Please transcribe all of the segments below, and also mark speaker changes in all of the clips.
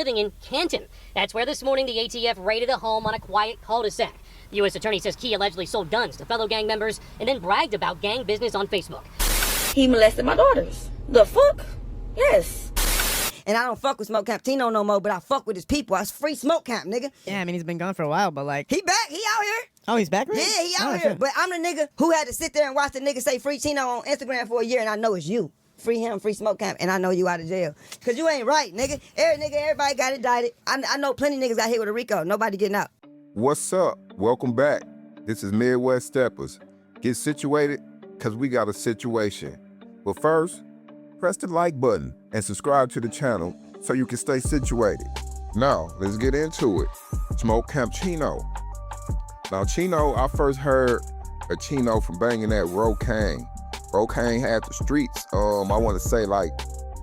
Speaker 1: living in Canton. That's where this morning the ATF raided a home on a quiet cul-de-sac. The U.S. attorney says Key allegedly sold guns to fellow gang members and then bragged about gang business on Facebook.
Speaker 2: He molested my daughters. The fuck? Yes.
Speaker 3: And I don't fuck with Smokecamp Chino no more, but I fuck with his people. I free Smokecamp, nigga.
Speaker 4: Yeah, I mean, he's been gone for a while, but like...
Speaker 3: He back. He out here.
Speaker 4: Oh, he's back, right?
Speaker 3: Yeah, he out here.
Speaker 4: Shit.
Speaker 3: But I'm the nigga who had to sit there and watch the nigga say free Chino on Instagram for a year, and I know it's you. Free him, free Smokecamp, and I know you out of jail. Because you ain't right, nigga. Everybody got indicted. I know plenty niggas got hit with a RICO. Nobody getting out.
Speaker 5: What's up? Welcome back. This is Midwest Steppas. Get situated, because we got a situation. But first, press the like button and subscribe to the channel so you can stay situated. Now, let's get into it. Smokecamp Chino. Now, Chino, I first heard of Chino from banging that Rocaine. Rocaine had the streets, I want to say like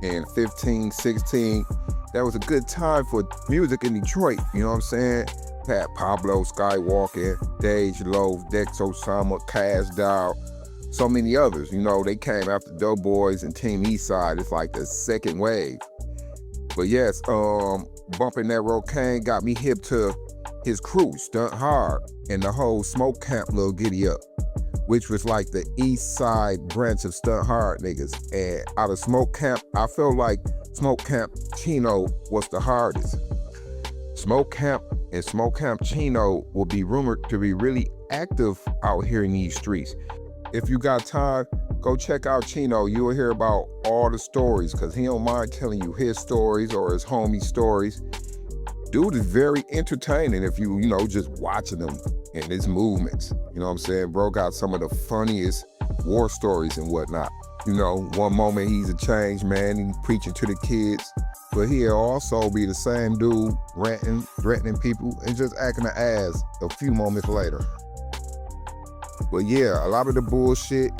Speaker 5: in 15, 16. That was a good time for music in Detroit, you know what I'm saying? Had Pablo, Skywalker, Dage Loaf, Dex Osama, Cash Dow, so many others. You know, they came after Doughboys and Team Eastside. It's like the second wave. But yes, bumping that Rocaine got me hip to his crew, Stunt Hard, and the whole Smokecamp little giddy up, which was like the East Side branch of Stunt Hard niggas. And out of Smokecamp, I felt like Smokecamp Chino was the hardest. Smokecamp and Smokecamp Chino will be rumored to be really active out here in these streets. If you got time, go check out Chino. You'll hear about all the stories, because he don't mind telling you his stories or his homie stories. Dude is very entertaining if you just watching him and his movements. You know what I'm saying? Bro got some of the funniest war stories and whatnot. You know, one moment he's a changed man, he's preaching to the kids, but he'll also be the same dude ranting, threatening people, and just acting an ass a few moments later. But yeah, a lot of the bullshit,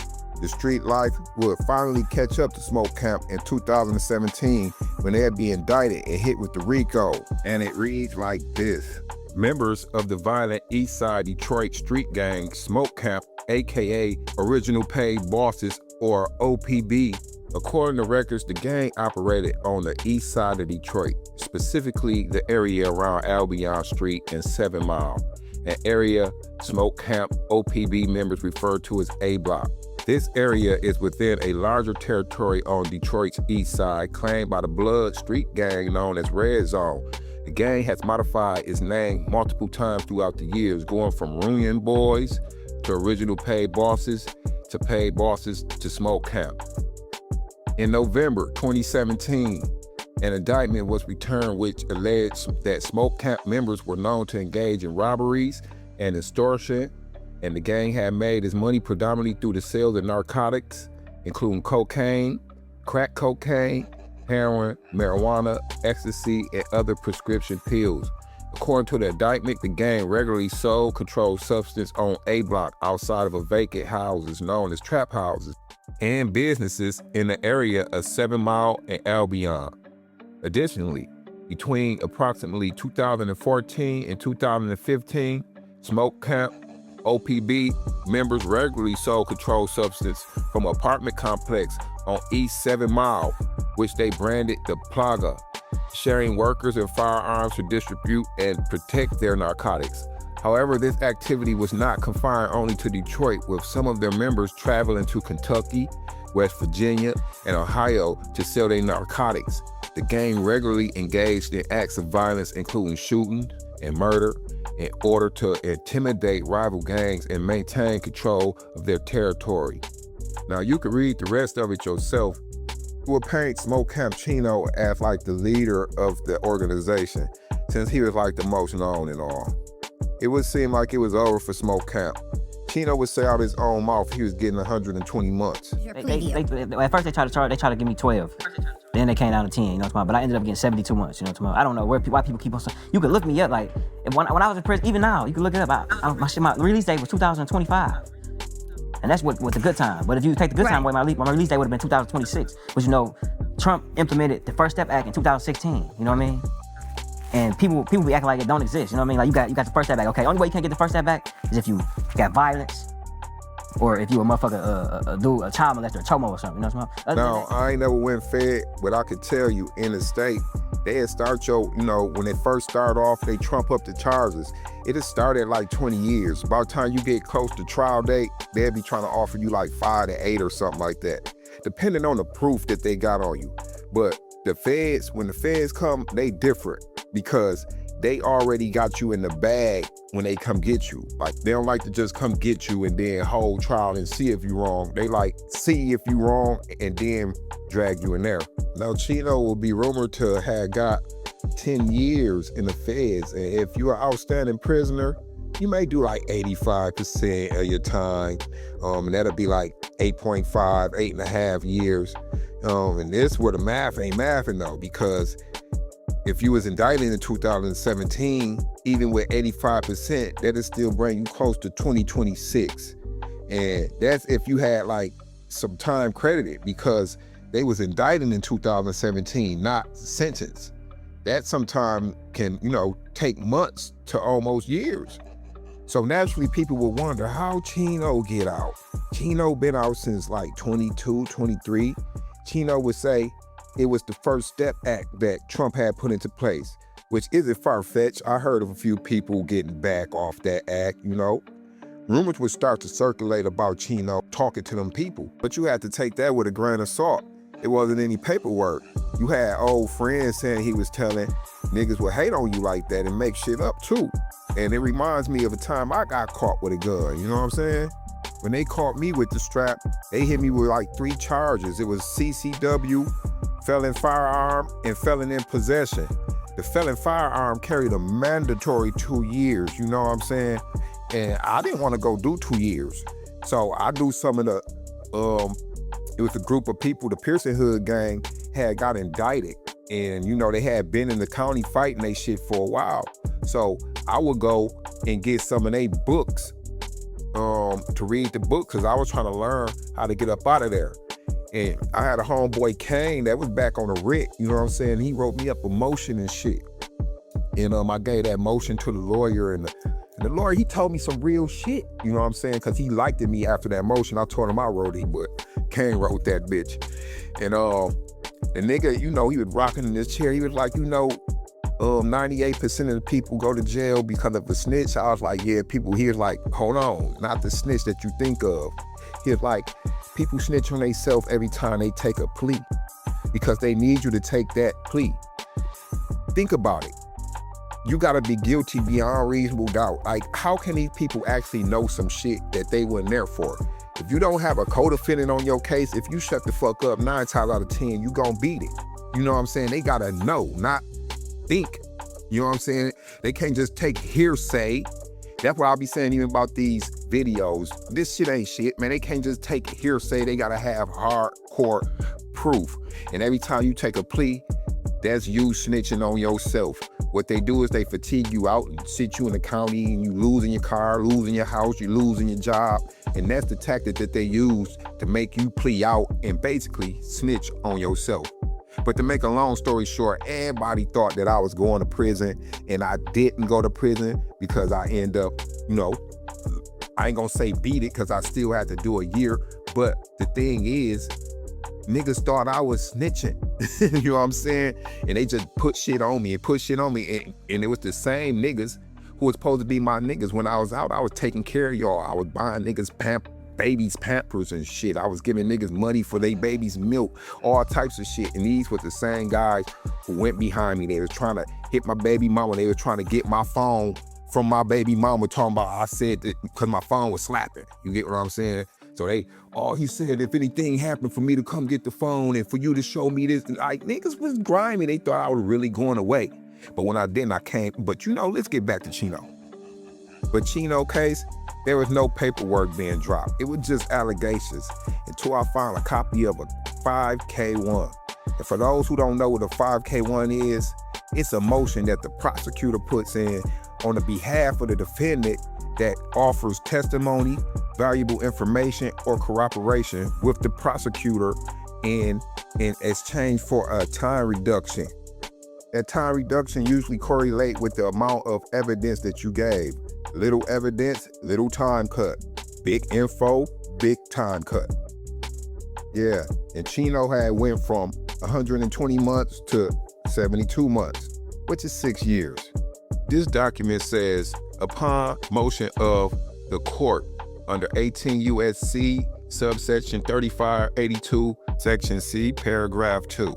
Speaker 5: the street life, would finally catch up to Smokecamp in 2017 when they'd be indicted and hit with the RICO. And it reads like this. Members of the violent East Side Detroit street gang Smokecamp, aka Original Paid Bosses or OPB. According to records, the gang operated on the east side of Detroit, specifically the area around Albion Street and 7 Mile, an area Smokecamp OPB members refer to as A Block. This area is within a larger territory on Detroit's east side, claimed by the Blood street gang known as Red Zone. The gang has modified its name multiple times throughout the years, going from Ruin Boys to Original Paid Bosses to Paid Bosses to Smokecamp. In November 2017, an indictment was returned which alleged that Smokecamp members were known to engage in robberies and extortion, and the gang had made its money predominantly through the sales of narcotics, including cocaine, crack cocaine, heroin, marijuana, ecstasy, and other prescription pills. According to the indictment, the gang regularly sold controlled substance on A Block outside of vacant houses known as trap houses and businesses in the area of 7 Mile and Albion. Additionally, between approximately 2014 and 2015, Smokecamp OPB members regularly sold controlled substance from an apartment complex on East 7 Mile, which they branded the Plaga, sharing workers and firearms to distribute and protect their narcotics. However, this activity was not confined only to Detroit, with some of their members traveling to Kentucky, West Virginia, and Ohio to sell their narcotics. The gang regularly engaged in acts of violence, including shooting and murder, in order to intimidate rival gangs and maintain control of their territory. Now, you can read the rest of it yourself. We will paint Smokecamp Chino as like the leader of the organization, since he was like the most known and all. It would seem like it was over for Smokecamp. Chino would say out his own mouth he was getting 120 months.
Speaker 6: At first they tried to give me 12. Then they came down to 10, you know what I'm saying? But I ended up getting 72 months, you know what I'm saying? I don't know why people keep on saying. You could look me up, like, when I was in prison, even now, you can look it up. My release date was 2025. And that's what the good time. But if you take the good time away, my release date would have been 2026. But you know, Trump implemented the First Step Act in 2016, you know what I mean? And people be acting like it don't exist, you know what I mean? Like you got the First Step Act. Okay, only way you can't get the First Step Act is if you got violence, or if you a motherfucker, a child molester, a chomo or something, you know what I'm saying?
Speaker 5: Now, I ain't never went fed, but I could tell you in the state, they start your, when they first start off, they trump up the charges. It'll start at like 20 years. By the time you get close to trial date, they'll be trying to offer you like 5 to 8 or something like that, depending on the proof that they got on you. But the feds, when the feds come, they different because they already got you in the bag when they come get you. Like, they don't like to just come get you and then hold trial and see if you're wrong. They like see if you're wrong and then drag you in there. Now, Chino will be rumored to have got 10 years in the feds. And if you're an outstanding prisoner, you may do like 85% of your time. And that'll be like 8.5, 8.5 years. And this where the math ain't mathing though, because if you was indicted in 2017, even with 85%, that'll still bring you close to 2026. And that's if you had like some time credited, because they was indicted in 2017, not sentenced. That sometime can, take months to almost years. So naturally people will wonder how Chino get out. Chino been out since like 22, 23. Chino would say it was the First Step Act that Trump had put into place, which isn't far-fetched. I heard of a few people getting back off that act, Rumors would start to circulate about Chino talking to them people, but you had to take that with a grain of salt. It wasn't any paperwork. You had old friends saying he was telling niggas would hate on you like that and make shit up too. And it reminds me of a time I got caught with a gun, you know what I'm saying? When they caught me with the strap, they hit me with like 3 charges. It was CCW, felon firearm, and felon in possession. The felon firearm carried a mandatory 2 years, you know what I'm saying? And I didn't want to go do 2 years. So I do some of the, it was a group of people, the Pearson Hood gang had got indicted. And they had been in the county fighting they shit for a while. So I would go and get some of their books to read the book, because I was trying to learn how to get up out of there. And I had a homeboy, Kane, that was back on the RIC, you know what I'm saying? He wrote me up a motion and shit. And I gave that motion to the lawyer, and the lawyer, he told me some real shit, you know what I'm saying? Because he liked me after that motion. I told him I wrote it, but Kane wrote that bitch. And the nigga, he was rocking in his chair. He was like, 98% of the people go to jail because of a snitch. I was like, yeah, people here like, hold on, not the snitch that you think of. He was like, people snitch on themselves every time they take a plea because they need you to take that plea. Think about it. You gotta be guilty beyond reasonable doubt. Like, how can these people actually know some shit that they weren't there for? If you don't have a co-defendant on your case, if you shut the fuck up 9 times out of 10, you gonna beat it. You know what I'm saying? They gotta know, not think. You know what I'm saying? They can't just take hearsay. That's what I'll be saying even about these videos. This shit ain't shit, man. They can't just take hearsay. They gotta have hardcore proof. And every time you take a plea, that's you snitching on yourself. What they do is they fatigue you out and sit you in the county, and you losing your car, losing your house, you losing your job. And that's the tactic that they use to make you plea out and basically snitch on yourself. But to make a long story short, everybody thought that I was going to prison, and I didn't go to prison because I end up, I ain't gonna say beat it because I still had to do a year. But the thing is, niggas thought I was snitching, you know what I'm saying? And they just put shit on me. And it was the same niggas who was supposed to be my niggas. When I was out, I was taking care of y'all. I was buying niggas babies Pampers and shit. I was giving niggas money for their babies' milk, all types of shit. And these were the same guys who went behind me. They was trying to hit my baby mama. They were trying to get my phone from my baby mama, talking about I said that because my phone was slapping. You get what I'm saying? So he said, if anything happened for me to come get the phone and for you to show me this, like, niggas was grimy. They thought I was really going away. But when I didn't, I came. But let's get back to Chino. But Chino case, there was no paperwork being dropped. It was just allegations until I found a copy of a 5K1. And for those who don't know what a 5K1 is, it's a motion that the prosecutor puts in on the behalf of the defendant that offers testimony, valuable information, or corroboration with the prosecutor in exchange for a time reduction. That time reduction usually correlate with the amount of evidence that you gave. Little evidence, little time cut. Big info, big time cut. Yeah, and Chino had went from 120 months to 72 months, which is 6 years. This document says, upon motion of the court under 18 U.S.C. subsection 3582, section C, paragraph 2,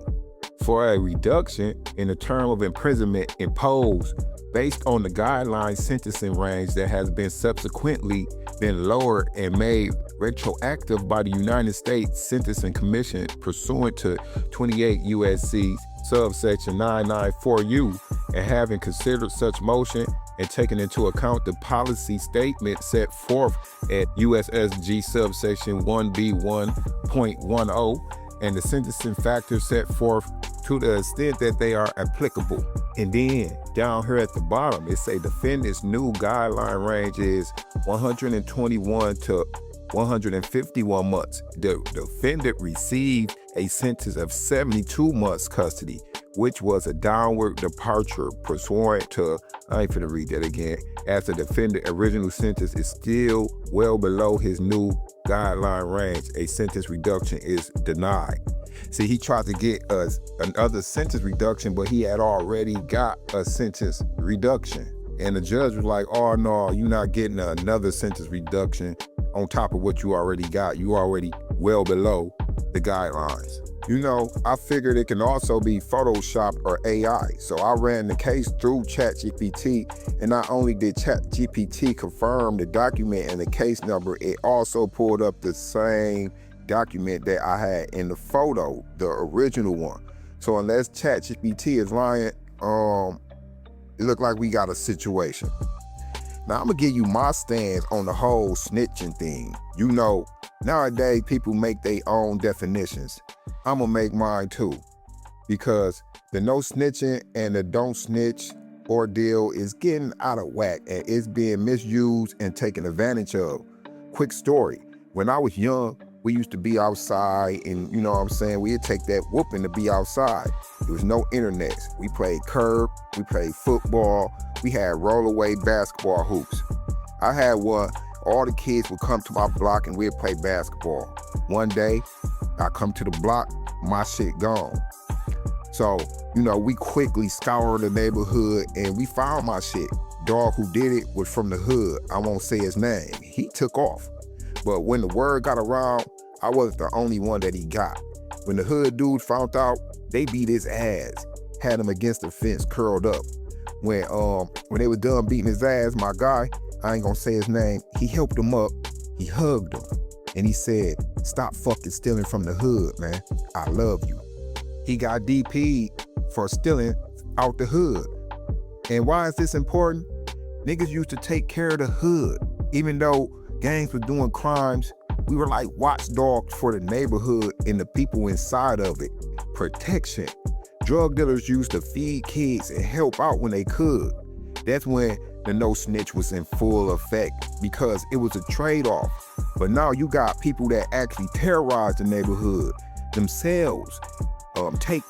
Speaker 5: for a reduction in the term of imprisonment imposed based on the guideline sentencing range that has been subsequently been lowered and made retroactive by the United States Sentencing Commission pursuant to 28 U.S.C. subsection 994U, and having considered such motion and taken into account the policy statement set forth at USSG subsection 1B1.10 and the sentencing factors set forth to the extent that they are applicable. And then down here at the bottom, it say defendant's new guideline range is 121 to 151 months. The defendant received a sentence of 72 months custody, which was a downward departure pursuant to, I ain't finna read that again, as the defendant's original sentence is still well below his new guideline range. A sentence reduction is denied. See, he tried to get us another sentence reduction, but he had already got a sentence reduction. And the judge was like, oh no, you're not getting another sentence reduction on top of what you already got. You already well below the guidelines. You know, I figured it can also be Photoshop or AI. So I ran the case through ChatGPT, and not only did ChatGPT confirm the document and the case number, it also pulled up the same document that I had in the photo, the original one. So unless ChatGPT is lying, it looked like we got a situation. Now I'm gonna give you my stance on the whole snitching thing. You know, nowadays people make their own definitions. I'm gonna make mine too, because the no snitching and the don't snitch ordeal is getting out of whack and it's being misused and taken advantage of. Quick story, when I was young, we used to be outside and, you know what I'm saying, we'd take that whooping to be outside. There was no internet. We played curb, we played football, we had rollaway basketball hoops. I had one, all the kids would come to my block and we'd play basketball. One day, I come to the block, my shit gone. So, you know, we quickly scoured the neighborhood and we found my shit. Dog who did it was from the hood. I won't say his name. He took off. But when the word got around, I wasn't the only one that he got. When the hood dude found out, they beat his ass, had him against the fence, curled up. When they were done beating his ass, my guy, I ain't gonna say his name, he helped him up, he hugged him, and he said, stop fucking stealing from the hood, man. I love you. He got DP'd for stealing out the hood. And why is this important? Niggas used to take care of the hood. Even though gangs were doing crimes, we were like watchdogs for the neighborhood and the people inside of it. Protection. Drug dealers used to feed kids and help out when they could. That's when the no snitch was in full effect, because it was a trade-off. But now you got people that actually terrorize the neighborhood themselves. Take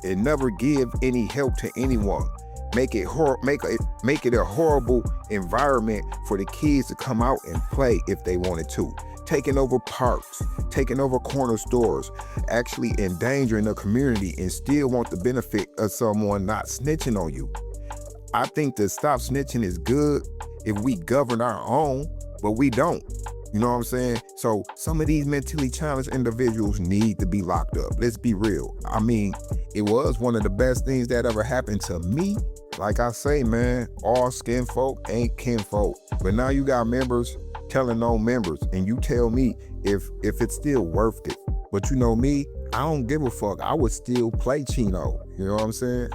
Speaker 5: and never give any help to anyone. Make it a horrible environment for the kids to come out and play if they wanted to. Taking over parks, taking over corner stores, actually endangering the community, and still want the benefit of someone not snitching on you. I think the stop snitching is good if we govern our own, but we don't. You know what I'm saying? So some of these mentally challenged individuals need to be locked up. Let's be real. I mean, it was one of the best things that ever happened to me. Like I say, man, all skin folk ain't kinfolk. But now you got members telling on members, and you tell me if it's still worth it. But you know me, I don't give a fuck. I would still play Chino. You know what I'm saying?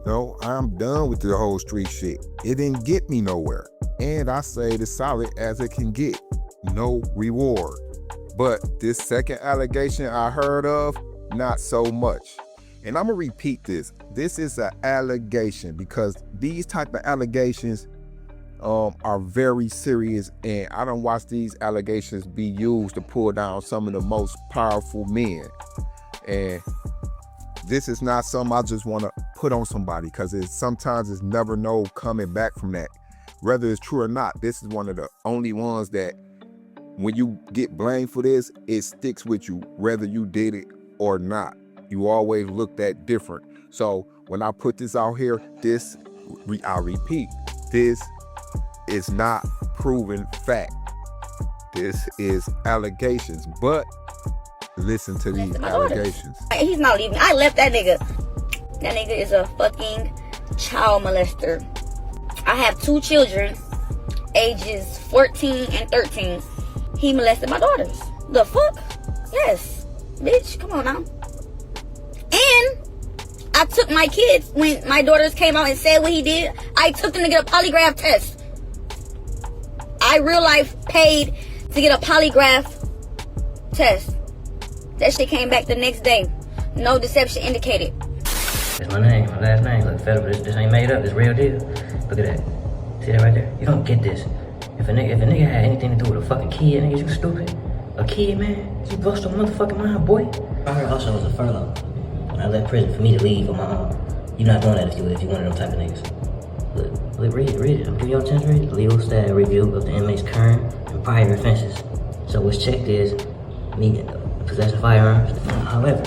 Speaker 5: No, I'm done with the whole street shit. It didn't get me nowhere. And I say it as solid as it can get. No reward. But this second allegation I heard of, not so much. And I'm gonna repeat this. This is an allegation, because these type of allegations are very serious, and I don't watch these allegations be used to pull down some of the most powerful men. And this is not something I just want to put on somebody, because sometimes it's never no coming back from that. Whether it's true or not, this is one of the only ones that when you get blamed for this, it sticks with you, whether you did it or not. You always looked at different. So when I put this out here, I repeat, this is not proven fact. This is allegations, but listen to these allegations.
Speaker 2: He's not leaving. I left that nigga. That nigga is a fucking child molester. I have 2 children, ages 14 and 13. He molested my daughters. The fuck? Yes. Bitch, come on now. And I took my kids, when my daughters came out and said what he did, I took them to get a polygraph test. I real life paid to get a polygraph test. That shit came back the next day. No deception indicated.
Speaker 7: It's my name, my last name. Look, federal, this ain't made up, it's real deal. Look at that. See that right there? You don't get this. If a nigga had anything to do with a fucking kid, nigga, you stupid. A kid, man, you bust your motherfucking mind, boy. I heard also was a furlough. When I left prison for me to leave on my own. You're not doing that if you one of them type of niggas. Look, read it. I'm giving you a chance to read it. Legal status review of the inmate's current and prior offenses. So what's checked is me possession of firearms. However,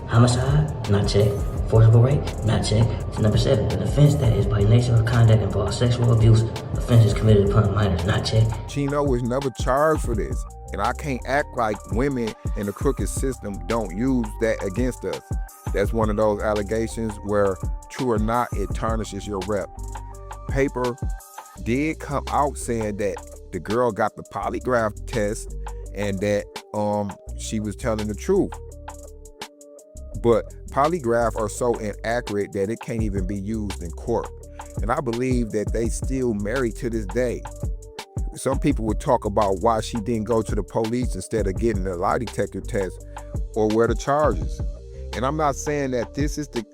Speaker 7: homicide, not checked. Forcible rape, not checked. It's number 7. An offense that is by nature of conduct involves sexual abuse. Offenses committed upon minors, not checked.
Speaker 5: Chino was never charged for this. And I can't act like women in the crooked system don't use that against us. That's one of those allegations where, true or not, it tarnishes your rep. Paper did come out saying that the girl got the polygraph test and that she was telling the truth. But polygraph are so inaccurate that it can't even be used in court. And I believe that they still married to this day. Some people would talk about why she didn't go to the police instead of getting a lie detector test or where the charges. And I'm not saying that this is the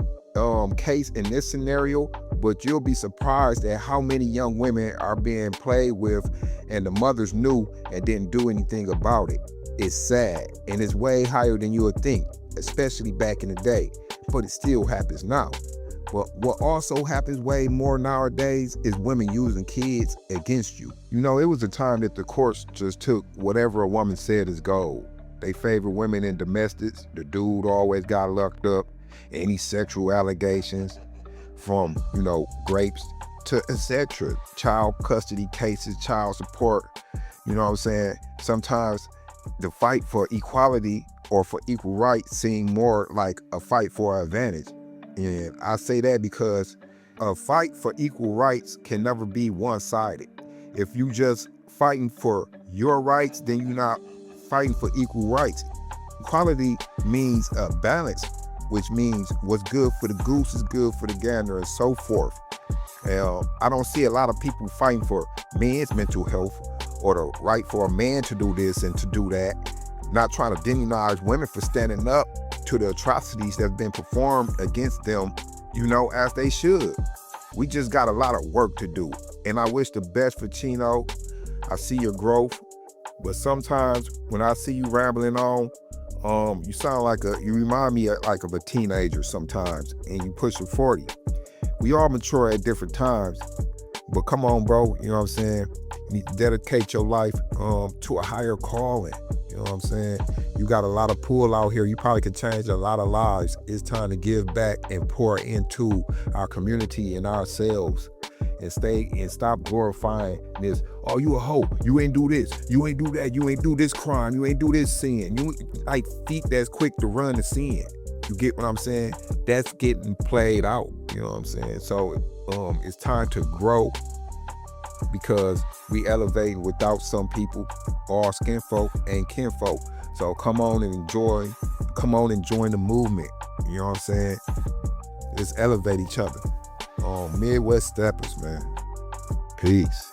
Speaker 5: case in this scenario, but you'll be surprised at how many young women are being played with and the mothers knew and didn't do anything about it. It's sad, and it's way higher than you would think, especially back in the day, but it still happens now. But what also happens way more nowadays is women using kids against you. You know, it was a time that the courts just took whatever a woman said as gold. They favor women in domestics. The dude always got locked up. Any sexual allegations from, grapes to etc. Child custody cases, child support. You know what I'm saying? Sometimes the fight for equality or for equal rights seem more like a fight for advantage. And I say that because a fight for equal rights can never be one-sided. If you just fighting for your rights, then you're not fighting for equal rights. Equality means a balance, which means what's good for the goose is good for the gander and so forth. I don't see a lot of people fighting for men's mental health or the right for a man to do this and to do that. Not trying to demonize women for standing up to the atrocities that have been performed against them, as they should. We just got a lot of work to do. And I wish the best for Chino. I see your growth. But sometimes when I see you rambling on, you sound like you remind me of a teenager sometimes, and you pushing 40. We all mature at different times. But come on, bro, you know what I'm saying? You need to dedicate your life to a higher calling. You know what I'm saying? You got a lot of pull out here. You probably could change a lot of lives. It's time to give back and pour into our community and ourselves and stop glorifying this. Oh, you a hoe. You ain't do this. You ain't do that. You ain't do this crime. You ain't do this sin. You like feet that's quick to run the sin. You get what I'm saying? That's getting played out. You know what I'm saying? So it's time to grow, because we elevate without some people, all skinfolk and kinfolk. So come on and join the movement. You know what I'm saying? Let's elevate each other. Midwest Steppas, man. Peace.